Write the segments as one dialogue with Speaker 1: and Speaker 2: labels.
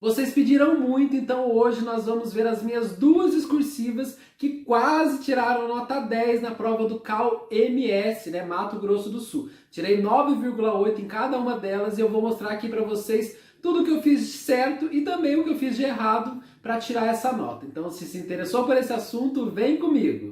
Speaker 1: Vocês pediram muito, então hoje nós vamos ver as minhas duas discursivas que quase tiraram nota 10 na prova do CAL-MS, né, Mato Grosso do Sul. Tirei 9,8 em cada uma delas e eu vou mostrar aqui para vocês tudo o que eu fiz de certo e também o que eu fiz de errado para tirar essa nota. Então, se interessou por esse assunto, vem comigo!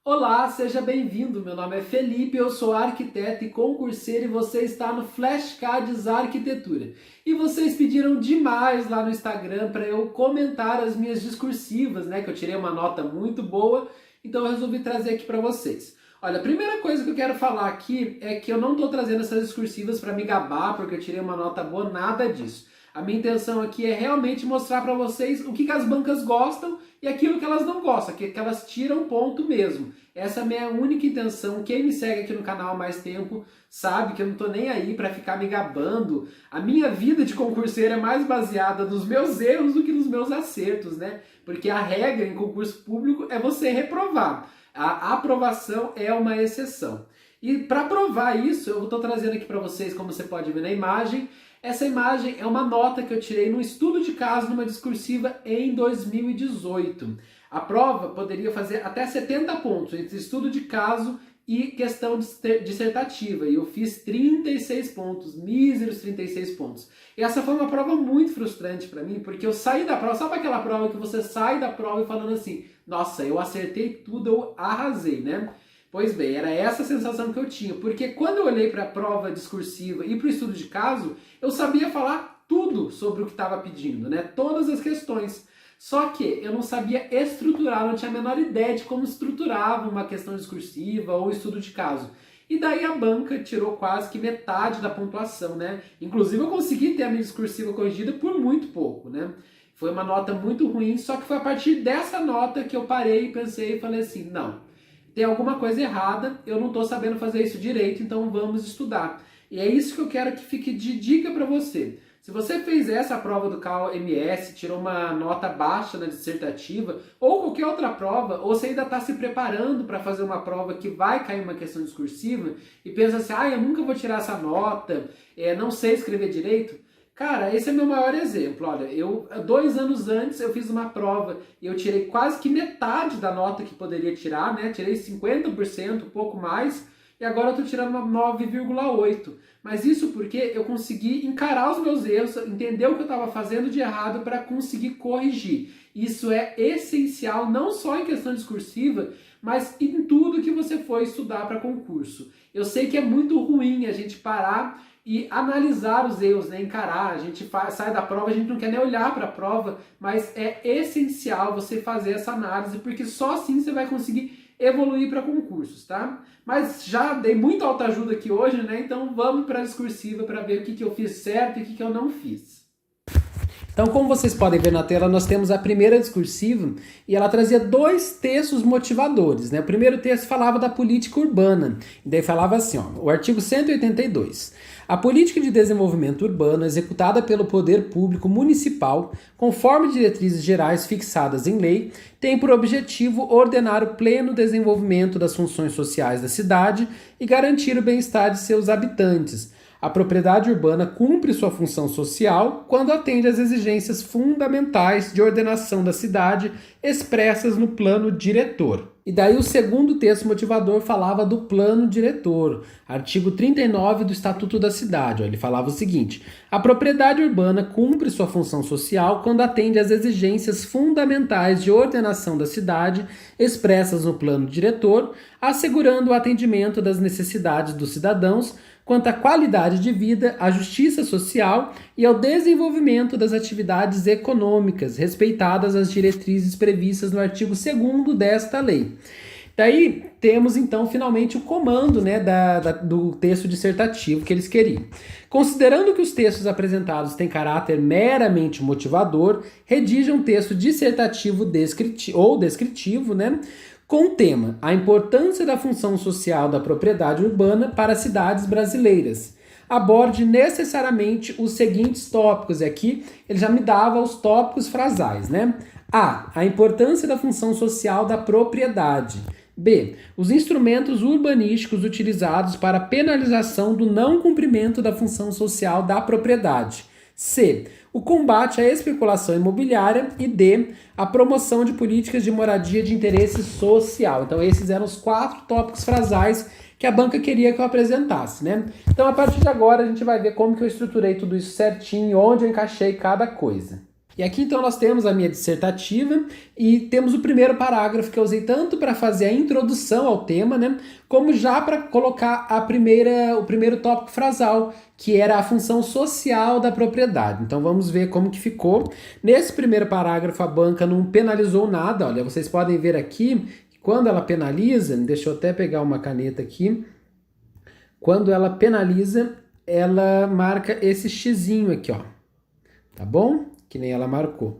Speaker 1: Olá, seja bem-vindo. Meu nome é Felipe, eu sou arquiteto e concurseiro e você está no Flashcards Arquitetura. E vocês pediram demais lá no Instagram para eu comentar as minhas discursivas, né? Que eu tirei uma nota muito boa, então eu resolvi trazer aqui para vocês. Olha, a primeira coisa que eu quero falar aqui é que eu não estou trazendo essas discursivas para me gabar porque eu tirei uma nota boa, nada disso. A minha intenção aqui é realmente mostrar para vocês o que as bancas gostam e aquilo que elas não gostam, que elas tiram ponto mesmo. Essa é a minha única intenção. Quem me segue aqui no canal há mais tempo sabe que eu não tô nem aí para ficar me gabando. A minha vida de concurseiro é mais baseada nos meus erros do que nos meus acertos, né? Porque a regra em concurso público é você reprovar. A aprovação é uma exceção. E para provar isso, eu estou trazendo aqui para vocês, como você pode ver na imagem, essa imagem é uma nota que eu tirei no estudo de caso numa discursiva em 2018. A prova poderia fazer até 70 pontos entre estudo de caso e questão dissertativa. E eu fiz 36 pontos, míseros 36 pontos. E essa foi uma prova muito frustrante para mim, porque eu saí da prova, sabe aquela prova que você sai da prova e falando assim, nossa, eu acertei tudo, eu arrasei, né? Pois bem, era essa a sensação que eu tinha, porque quando eu olhei para a prova discursiva e para o estudo de caso, eu sabia falar tudo sobre o que estava pedindo, né? Todas as questões. Só que eu não sabia estruturar, não tinha a menor ideia de como estruturava uma questão discursiva ou estudo de caso. E daí a banca tirou quase que metade da pontuação, né? Inclusive eu consegui ter a minha discursiva corrigida por muito pouco, né? Foi uma nota muito ruim, só que foi a partir dessa nota que eu parei, pensei e falei assim, não, tem alguma coisa errada, eu não estou sabendo fazer isso direito, então vamos estudar. E é isso que eu quero que fique de dica para você. Se você fez essa prova do CAL-MS, tirou uma nota baixa na dissertativa, ou qualquer outra prova, ou você ainda está se preparando para fazer uma prova que vai cair uma questão discursiva, e pensa assim, eu nunca vou tirar essa nota, não sei escrever direito, cara, esse é meu maior exemplo. Olha, 2 anos antes eu fiz uma prova e eu tirei quase que metade da nota que poderia tirar, né? Tirei 50%, um pouco mais, e agora eu tô tirando uma 9,8. Mas isso porque eu consegui encarar os meus erros, entender o que eu estava fazendo de errado para conseguir corrigir. Isso é essencial não só em questão discursiva, mas em tudo que você for estudar para concurso. Eu sei que é muito ruim a gente parar e analisar os erros, né? Encarar, a gente sai da prova, a gente não quer nem olhar para a prova, mas é essencial você fazer essa análise, porque só assim você vai conseguir evoluir para concursos, tá? Mas já dei muita autoajuda aqui hoje, né? Então vamos para a discursiva para ver o que eu fiz certo e o que eu não fiz. Então, como vocês podem ver na tela, nós temos a primeira discursiva e ela trazia 2 textos motivadores, né? O primeiro texto falava da política urbana, e daí falava assim, ó, o artigo 182. A política de desenvolvimento urbano executada pelo poder público municipal, conforme diretrizes gerais fixadas em lei, tem por objetivo ordenar o pleno desenvolvimento das funções sociais da cidade e garantir o bem-estar de seus habitantes. A propriedade urbana cumpre sua função social quando atende às exigências fundamentais de ordenação da cidade expressas no plano diretor. E daí o segundo texto motivador falava do plano diretor, artigo 39 do Estatuto da Cidade. Ele falava o seguinte: a propriedade urbana cumpre sua função social quando atende às exigências fundamentais de ordenação da cidade expressas no plano diretor, assegurando o atendimento das necessidades dos cidadãos quanto à qualidade de vida, à justiça social e ao desenvolvimento das atividades econômicas, respeitadas as diretrizes previstas no artigo 2º desta lei. Daí temos então finalmente o comando, né, do texto dissertativo que eles queriam. Considerando que os textos apresentados têm caráter meramente motivador, redija um texto dissertativo descritivo, né, com o tema A Importância da Função Social da Propriedade Urbana para as Cidades Brasileiras. Aborde necessariamente os seguintes tópicos, e aqui ele já me dava os tópicos frasais, né? A importância da função social da propriedade. B. Os instrumentos urbanísticos utilizados para penalização do não cumprimento da função social da propriedade. C. O combate à especulação imobiliária. E D. A promoção de políticas de moradia de interesse social. Então esses eram os 4 tópicos frasais que a banca queria que eu apresentasse, né? Então a partir de agora a gente vai ver como que eu estruturei tudo isso certinho, onde eu encaixei cada coisa. E aqui então nós temos a minha dissertativa e temos o primeiro parágrafo que eu usei tanto para fazer a introdução ao tema, né, como já para colocar o primeiro tópico frasal, que era a função social da propriedade. Então vamos ver como que ficou. Nesse primeiro parágrafo a banca não penalizou nada, olha, vocês podem ver aqui que quando ela penaliza, deixa eu até pegar uma caneta aqui, quando ela penaliza, ela marca esse xizinho aqui, ó, tá bom? Que nem ela marcou.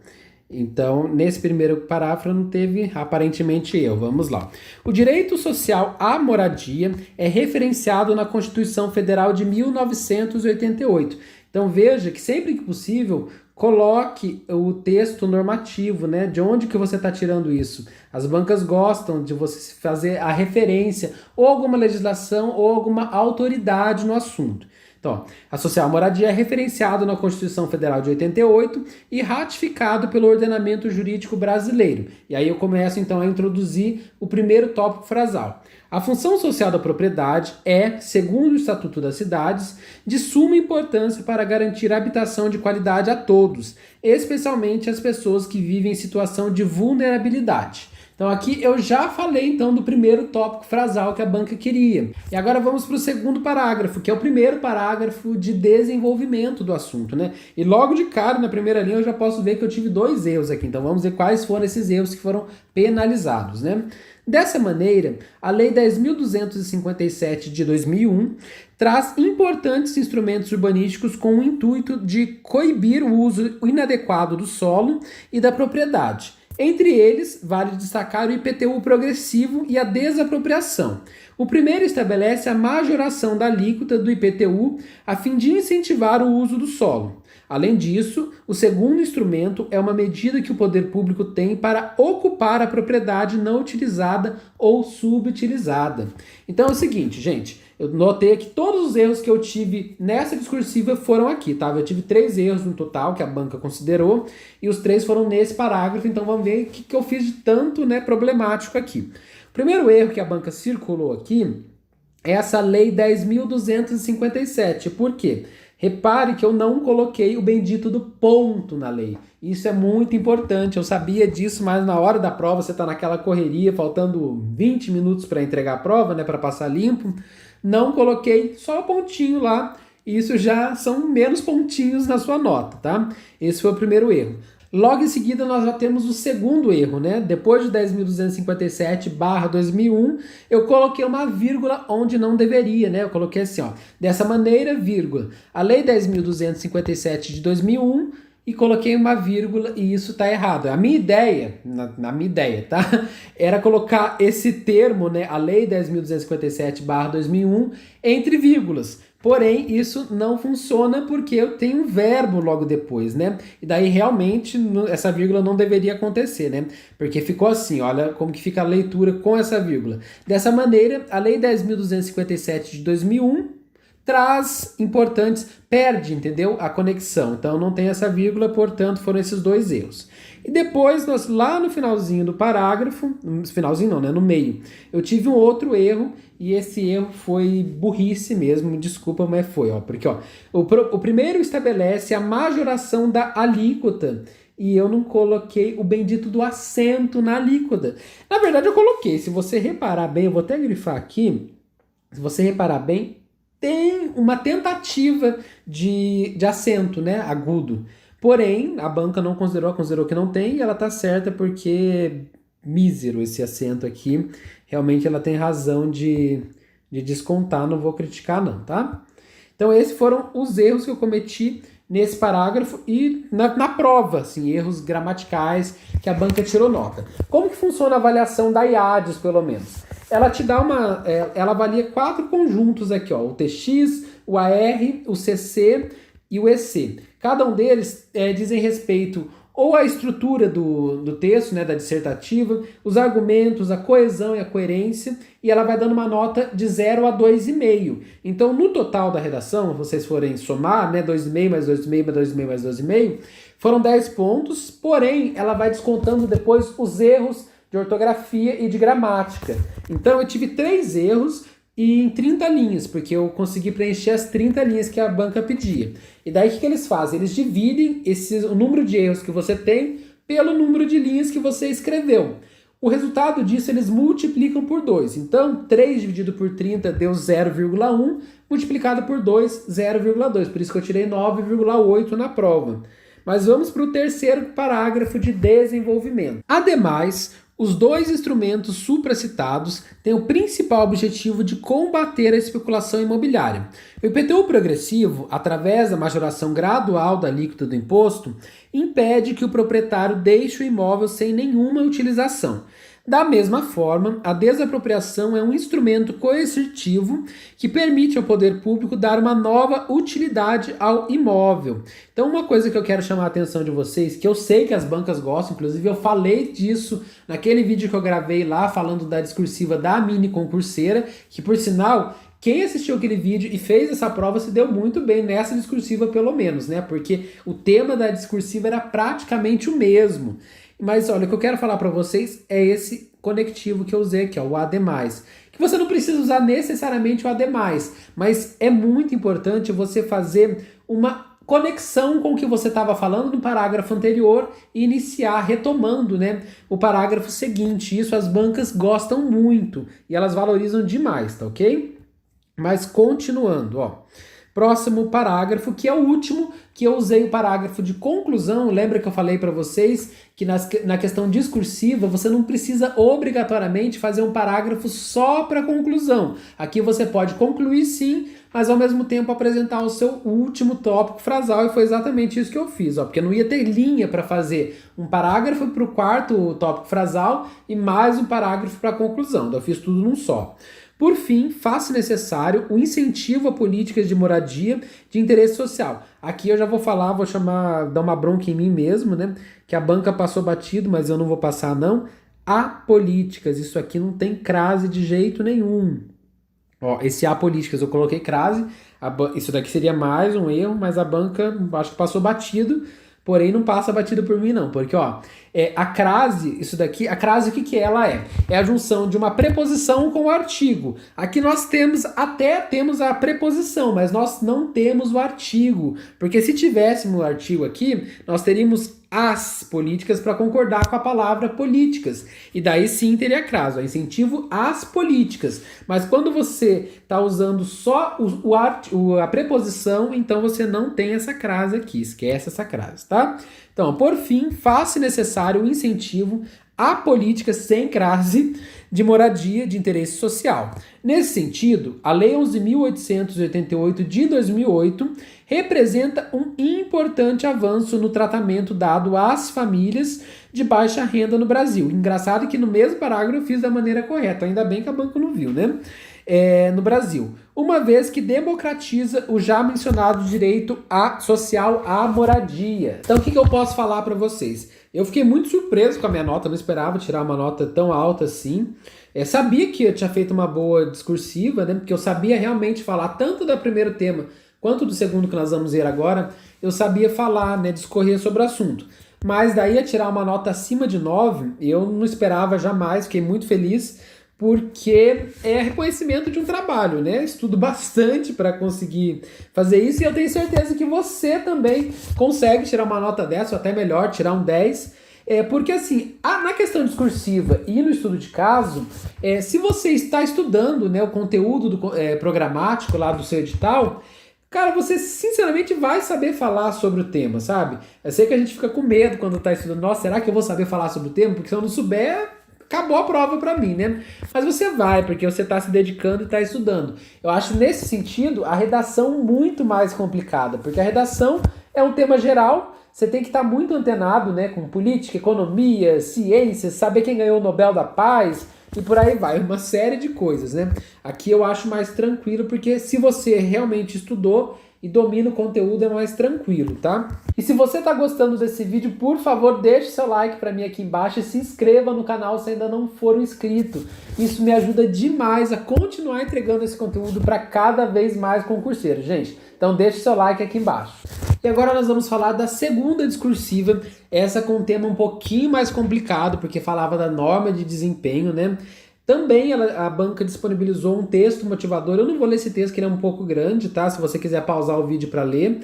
Speaker 1: Então, nesse primeiro parágrafo não teve aparentemente erro. Vamos lá. O direito social à moradia é referenciado na Constituição Federal de 1988. Então, veja que sempre que possível, coloque o texto normativo, né? De onde que você está tirando isso? As bancas gostam de você fazer a referência ou alguma legislação ou alguma autoridade no assunto. Então, a social moradia é referenciado na Constituição Federal de 88 e ratificado pelo ordenamento jurídico brasileiro. E aí eu começo então a introduzir o primeiro tópico frasal. A função social da propriedade é, segundo o Estatuto das Cidades, de suma importância para garantir a habitação de qualidade a todos, especialmente as pessoas que vivem em situação de vulnerabilidade. Então aqui eu já falei então do primeiro tópico frasal que a banca queria. E agora vamos para o segundo parágrafo, que é o primeiro parágrafo de desenvolvimento do assunto, né? E logo de cara, na primeira linha, eu já posso ver que eu tive 2 erros aqui. Então vamos ver quais foram esses erros que foram penalizados, né? Dessa maneira, a Lei 10.257 de 2001 traz importantes instrumentos urbanísticos com o intuito de coibir o uso inadequado do solo e da propriedade. Entre eles, vale destacar o IPTU progressivo e a desapropriação. O primeiro estabelece a majoração da alíquota do IPTU a fim de incentivar o uso do solo. Além disso, o segundo instrumento é uma medida que o poder público tem para ocupar a propriedade não utilizada ou subutilizada. Então é o seguinte, gente, eu notei que todos os erros que eu tive nessa discursiva foram aqui, tá? Eu tive 3 erros no total que a banca considerou e os 3 foram nesse parágrafo, então vamos ver o que eu fiz de tanto, né, problemático aqui. O primeiro erro que a banca circulou aqui é essa Lei 10.257. Por quê? Repare que eu não coloquei o bendito do ponto na lei. Isso é muito importante, eu sabia disso, mas na hora da prova você está naquela correria, faltando 20 minutos para entregar a prova, né, para passar limpo. Não coloquei só o pontinho lá, isso já são menos pontinhos na sua nota, tá? Esse foi o primeiro erro. Logo em seguida nós já temos o segundo erro, né? Depois de 10.257/2001, eu coloquei uma vírgula onde não deveria, né? Eu coloquei assim, ó, dessa maneira, vírgula, a Lei 10.257 de 2001 e coloquei uma vírgula e isso tá errado. A minha ideia, na minha ideia, tá? Era colocar esse termo, né? A Lei 10.257/2001 entre vírgulas. Porém, isso não funciona porque eu tenho um verbo logo depois, né? E daí, realmente, essa vírgula não deveria acontecer, né? Porque ficou assim, olha como que fica a leitura com essa vírgula. Dessa maneira, a Lei 10.257 de 2001 traz importantes, perde, entendeu? A conexão. Então, não tem essa vírgula, portanto, foram esses 2 erros. E depois, nós, lá no finalzinho do parágrafo, finalzinho não, né? No meio, eu tive um outro erro, e esse erro foi burrice mesmo, desculpa, mas foi, ó. Porque, ó, o primeiro estabelece a majoração da alíquota, e eu não coloquei o bendito do acento na alíquota. Na verdade, eu coloquei, se você reparar bem, eu vou até grifar aqui, se você reparar bem, tem uma tentativa de acento, né, agudo. Porém, a banca não considerou que não tem, e ela tá certa porque mísero esse acento aqui. Realmente ela tem razão de descontar, não vou criticar não, tá? Então esses foram os erros que eu cometi nesse parágrafo e na prova, assim, erros gramaticais que a banca tirou nota. Como que funciona a avaliação da IADES, pelo menos? Ela te dá ela avalia 4 conjuntos aqui, ó, o TX, o AR, o CC e o EC. Cada um deles dizem respeito ou a estrutura do texto, né, da dissertativa, os argumentos, a coesão e a coerência, e ela vai dando uma nota de 0 a 2,5. Então, no total da redação, se vocês forem somar, né, 2,5 mais 2,5 mais 2,5 mais 2,5, foram 10 pontos, porém, ela vai descontando depois os erros de ortografia e de gramática. Então, eu tive 3 erros e em 30 linhas, porque eu consegui preencher as 30 linhas que a banca pedia. E daí o que eles fazem? Eles dividem o número de erros que você tem pelo número de linhas que você escreveu. O resultado disso eles multiplicam por 2. Então, 3 dividido por 30 deu 0,1, multiplicado por 2, 0,2. Por isso que eu tirei 9,8 na prova. Mas vamos para o terceiro parágrafo de desenvolvimento. Ademais, os 2 instrumentos supracitados têm o principal objetivo de combater a especulação imobiliária. O IPTU progressivo, através da majoração gradual da alíquota do imposto, impede que o proprietário deixe o imóvel sem nenhuma utilização. Da mesma forma, a desapropriação é um instrumento coercitivo que permite ao poder público dar uma nova utilidade ao imóvel. Então, uma coisa que eu quero chamar a atenção de vocês, que eu sei que as bancas gostam, inclusive eu falei disso naquele vídeo que eu gravei lá, falando da discursiva da mini concurseira, que por sinal, quem assistiu aquele vídeo e fez essa prova se deu muito bem nessa discursiva pelo menos, né? Porque o tema da discursiva era praticamente o mesmo. Mas olha, o que eu quero falar para vocês é esse conectivo que eu usei aqui, ó, o AD+. Que você não precisa usar necessariamente o AD+, mas é muito importante você fazer uma conexão com o que você estava falando no parágrafo anterior e iniciar retomando, né, o parágrafo seguinte. Isso as bancas gostam muito e elas valorizam demais, tá ok? Mas continuando, ó. Próximo parágrafo, que é o último, que eu usei o parágrafo de conclusão. Lembra que eu falei para vocês que na questão discursiva você não precisa obrigatoriamente fazer um parágrafo só para conclusão. Aqui você pode concluir sim, mas ao mesmo tempo apresentar o seu último tópico frasal, e foi exatamente isso que eu fiz, ó, porque não ia ter linha para fazer um parágrafo para o quarto tópico frasal e mais um parágrafo para a conclusão. Então eu fiz tudo num só. Por fim, faço necessário o incentivo a políticas de moradia de interesse social. Aqui eu já vou falar, dar uma bronca em mim mesmo, né? Que a banca passou batido, mas eu não vou passar não. Apolíticas, isso aqui não tem crase de jeito nenhum. Ó, esse apolíticas eu coloquei crase, isso daqui seria mais um erro, mas a banca acho que passou batido. Porém, não passa batido por mim, não. Porque, ó, a crase, isso daqui, a crase, o que que ela é? É a junção de uma preposição com o artigo. Aqui nós temos a preposição, mas nós não temos o artigo. Porque se tivéssemos o artigo aqui, nós teríamos as políticas para concordar com a palavra políticas. E daí sim teria crase, incentivo às políticas. Mas quando você está usando só a preposição, então você não tem essa crase aqui, esquece essa crase, tá? Então, por fim, faça necessário o incentivo a políticas sem crase de moradia de interesse social. Nesse sentido, a Lei 11.888 de 2008 representa um importante avanço no tratamento dado às famílias de baixa renda no Brasil. Engraçado que no mesmo parágrafo eu fiz da maneira correta, ainda bem que a banca não viu, né? No Brasil, uma vez que democratiza o já mencionado direito social à moradia. Então, o que eu posso falar para vocês? Eu fiquei muito surpreso com a minha nota, não esperava tirar uma nota tão alta assim. Sabia que eu tinha feito uma boa discursiva, né? Porque eu sabia realmente falar tanto do primeiro tema quanto do segundo que nós vamos ver agora. Eu sabia falar, né? Discorrer sobre o assunto. Mas daí a tirar uma nota acima de 9, eu não esperava jamais, fiquei muito feliz, porque é reconhecimento de um trabalho, né? Estudo bastante para conseguir fazer isso e eu tenho certeza que você também consegue tirar uma nota dessa, ou até melhor, tirar um 10. Porque assim, na questão discursiva e no estudo de caso, se você está estudando, né, o conteúdo programático lá do seu edital, cara, você sinceramente vai saber falar sobre o tema, sabe? Eu sei que a gente fica com medo quando está estudando, nossa, será que eu vou saber falar sobre o tema? Porque se eu não souber, acabou a prova para mim, né? Mas você vai, porque você está se dedicando e está estudando. Eu acho, nesse sentido, a redação muito mais complicada, porque a redação é um tema geral, você tem que estar muito antenado, né, com política, economia, ciências, saber quem ganhou o Nobel da Paz e por aí vai, uma série de coisas, né? Aqui eu acho mais tranquilo, porque se você realmente estudou e domina o conteúdo, é mais tranquilo, tá? E se você tá gostando desse vídeo, por favor, deixe seu like para mim aqui embaixo e se inscreva no canal se ainda não for inscrito. Isso me ajuda demais a continuar entregando esse conteúdo para cada vez mais concurseiros, gente. Então deixe seu like aqui embaixo. E agora nós vamos falar da segunda discursiva, essa com um tema um pouquinho mais complicado, porque falava da norma de desempenho, né? Também a banca disponibilizou um texto motivador. Eu não vou ler esse texto, que ele é um pouco grande, tá? Se você quiser pausar o vídeo para ler.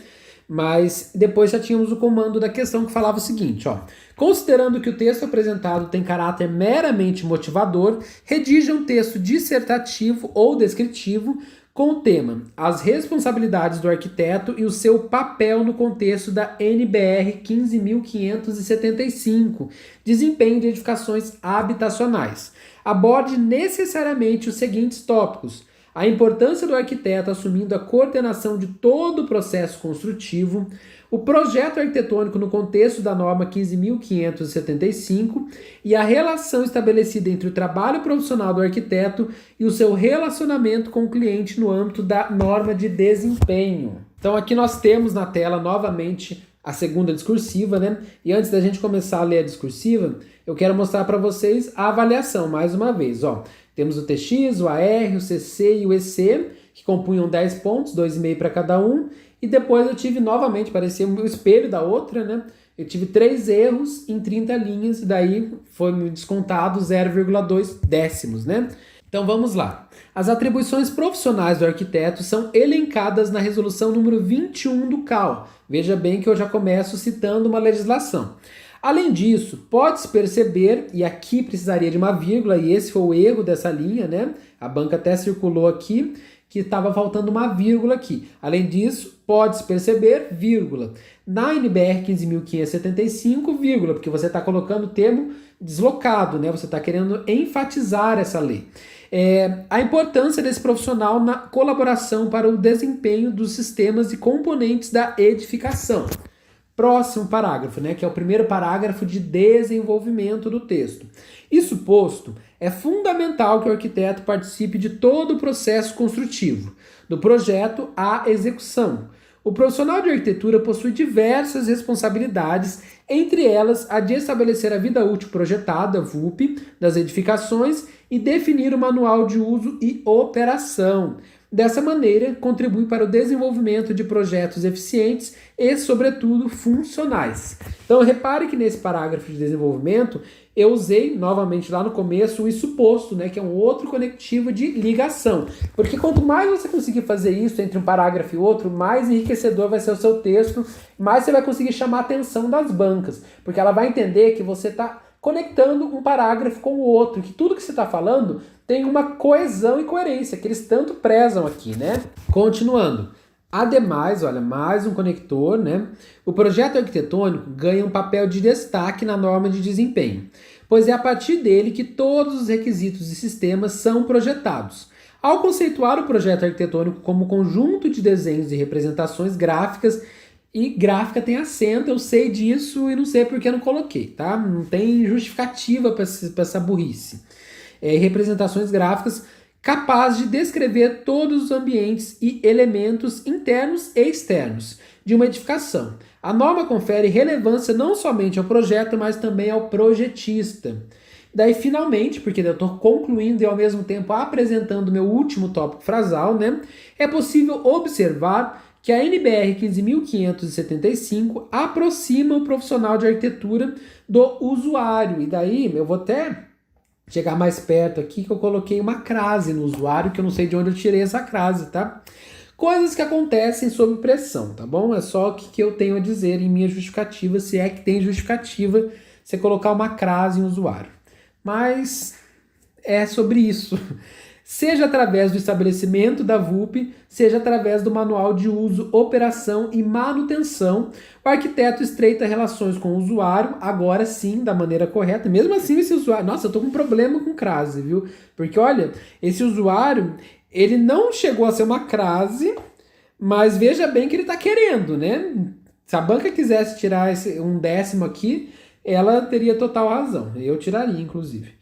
Speaker 1: Mas depois já tínhamos o comando da questão que falava o seguinte, ó. Considerando que o texto apresentado tem caráter meramente motivador, redija um texto dissertativo ou descritivo com o tema As responsabilidades do arquiteto e o seu papel no contexto da NBR 15.575, desempenho de edificações habitacionais. Aborde necessariamente os seguintes tópicos: a importância do arquiteto assumindo a coordenação de todo o processo construtivo, o projeto arquitetônico no contexto da norma 15.575 e a relação estabelecida entre o trabalho profissional do arquiteto e o seu relacionamento com o cliente no âmbito da norma de desempenho. Então aqui nós temos na tela novamente a segunda discursiva, né? E antes da gente começar a ler a discursiva, eu quero mostrar para vocês a avaliação mais uma vez, ó. Temos o TX, o AR, o CC e o EC, que compunham 10 pontos, 2,5 para cada um. E depois eu tive novamente, parecia o espelho da outra, né? Eu tive 3 erros em 30 linhas, e daí foi me descontado 0,2 décimos, né? Então vamos lá. As atribuições profissionais do arquiteto são elencadas na resolução número 21 do CAL. Veja bem que eu já começo citando uma legislação. Além disso, pode-se perceber, e aqui precisaria de uma vírgula, e esse foi o erro dessa linha, né? A banca até circulou aqui, que estava faltando uma vírgula aqui. Além disso, pode-se perceber, vírgula. Na NBR 15.575, vírgula, porque você está colocando o termo deslocado, né? Você está querendo enfatizar essa lei. A importância desse profissional na colaboração para o desempenho dos sistemas e componentes da edificação. Próximo parágrafo, né, que é o primeiro parágrafo de desenvolvimento do texto. Isso posto, é fundamental que o arquiteto participe de todo o processo construtivo, do projeto à execução. O profissional de arquitetura possui diversas responsabilidades, entre elas a de estabelecer a vida útil projetada, VUP, das edificações e definir o manual de uso e operação. Dessa maneira, contribui para o desenvolvimento de projetos eficientes e, sobretudo, funcionais. Então, repare que nesse parágrafo de desenvolvimento, eu usei, novamente lá no começo, o isso posto, né, que é um outro conectivo de ligação. Porque quanto mais você conseguir fazer isso entre um parágrafo e outro, mais enriquecedor vai ser o seu texto, mais você vai conseguir chamar a atenção das bancas. Porque ela vai entender que você está conectando um parágrafo com o outro, que tudo que você está falando tem uma coesão e coerência, que eles tanto prezam aqui, né? Continuando. Ademais, olha, mais um conector, né? O projeto arquitetônico ganha um papel de destaque na norma de desempenho, pois é a partir dele que todos os requisitos e sistemas são projetados. Ao conceituar o projeto arquitetônico como conjunto de desenhos e representações gráficas, e gráfica tem acento, eu sei disso e não sei porque eu não coloquei, tá? Não tem justificativa para essa burrice. Representações gráficas capazes de descrever todos os ambientes e elementos internos e externos de uma edificação. A norma confere relevância não somente ao projeto, mas também ao projetista. Daí, finalmente, porque eu estou concluindo e ao mesmo tempo apresentando meu último tópico frasal, né? É possível observar que a NBR 15.575 aproxima o profissional de arquitetura do usuário. E daí, eu vou até chegar mais perto aqui, que eu coloquei uma crase no usuário, que eu não sei de onde eu tirei essa crase, tá? Coisas que acontecem sob pressão, tá bom? É só o que eu tenho a dizer em minha justificativa, se é que tem justificativa você colocar uma crase em usuário. Mas é sobre isso. Seja através do estabelecimento da VUP, seja através do manual de uso, operação e manutenção, o arquiteto estreita relações com o usuário, agora sim, da maneira correta. Mesmo assim, esse usuário... Nossa, eu tô com um problema com crase, viu? Porque, olha, esse usuário, ele não chegou a ser uma crase, mas veja bem que ele tá querendo, né? Se a banca quisesse tirar um décimo aqui, ela teria total razão. Eu tiraria, inclusive.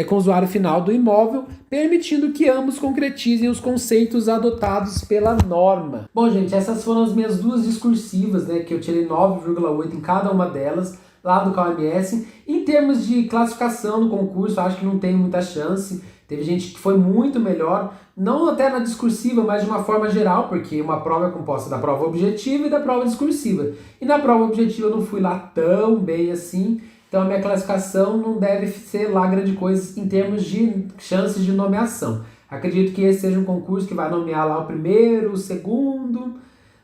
Speaker 1: com o usuário final do imóvel, permitindo que ambos concretizem os conceitos adotados pela norma. Bom, gente, essas foram as minhas duas discursivas, né, que eu tirei 9,8 em cada uma delas, lá do CalMS. Em termos de classificação no concurso, acho que não tem muita chance. Teve gente que foi muito melhor, não até na discursiva, mas de uma forma geral, porque uma prova é composta da prova objetiva e da prova discursiva. E na prova objetiva eu não fui lá tão bem assim, então a minha classificação não deve ser lá grande coisa em termos de chances de nomeação. Acredito que esse seja um concurso que vai nomear lá o primeiro, o segundo,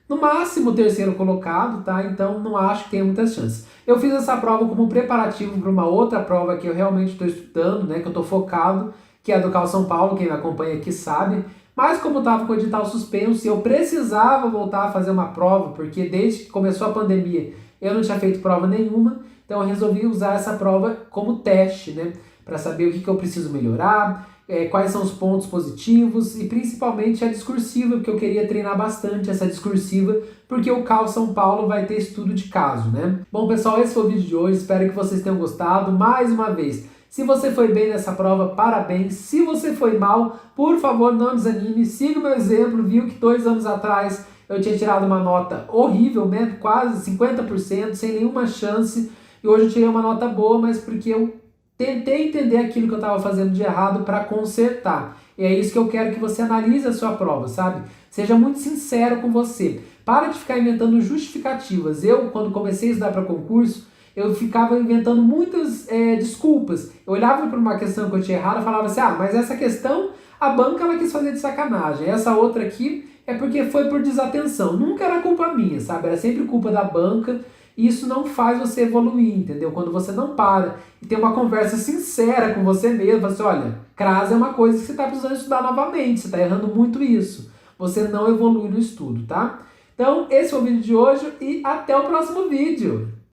Speaker 1: no máximo o terceiro colocado, tá? Então não acho que tenha muitas chances. Eu fiz essa prova como preparativo para uma outra prova que eu realmente estou estudando, né? Que eu estou focado, que é a do Cal São Paulo, quem me acompanha aqui sabe. Mas como estava com o edital suspenso, eu precisava voltar a fazer uma prova, porque desde que começou a pandemia eu não tinha feito prova nenhuma, então eu resolvi usar essa prova como teste, né? Para saber o que eu preciso melhorar, quais são os pontos positivos e principalmente a discursiva, porque eu queria treinar bastante essa discursiva, porque o Cal São Paulo vai ter estudo de caso, né? Bom, pessoal, esse foi o vídeo de hoje, espero que vocês tenham gostado. Mais uma vez, se você foi bem nessa prova, parabéns. Se você foi mal, por favor, não desanime, siga o meu exemplo, viu que 2 anos atrás eu tinha tirado uma nota horrível, né? Quase 50%, sem nenhuma chance, e hoje eu tirei uma nota boa, mas porque eu tentei entender aquilo que eu estava fazendo de errado para consertar. E é isso que eu quero que você analise a sua prova, sabe? Seja muito sincero com você. Para de ficar inventando justificativas. Eu, quando comecei a estudar para concurso, eu ficava inventando muitas desculpas. Eu olhava para uma questão que eu tinha errado e falava assim, mas essa questão a banca ela quis fazer de sacanagem. Essa outra aqui é porque foi por desatenção. Nunca era culpa minha, sabe? Era sempre culpa da banca. Isso não faz você evoluir, entendeu? Quando você não para e tem uma conversa sincera com você mesmo, fala assim, olha, CRAS é uma coisa que você está precisando estudar novamente, você está errando muito isso. Você não evolui no estudo, tá? Então, esse foi o vídeo de hoje e até o próximo vídeo.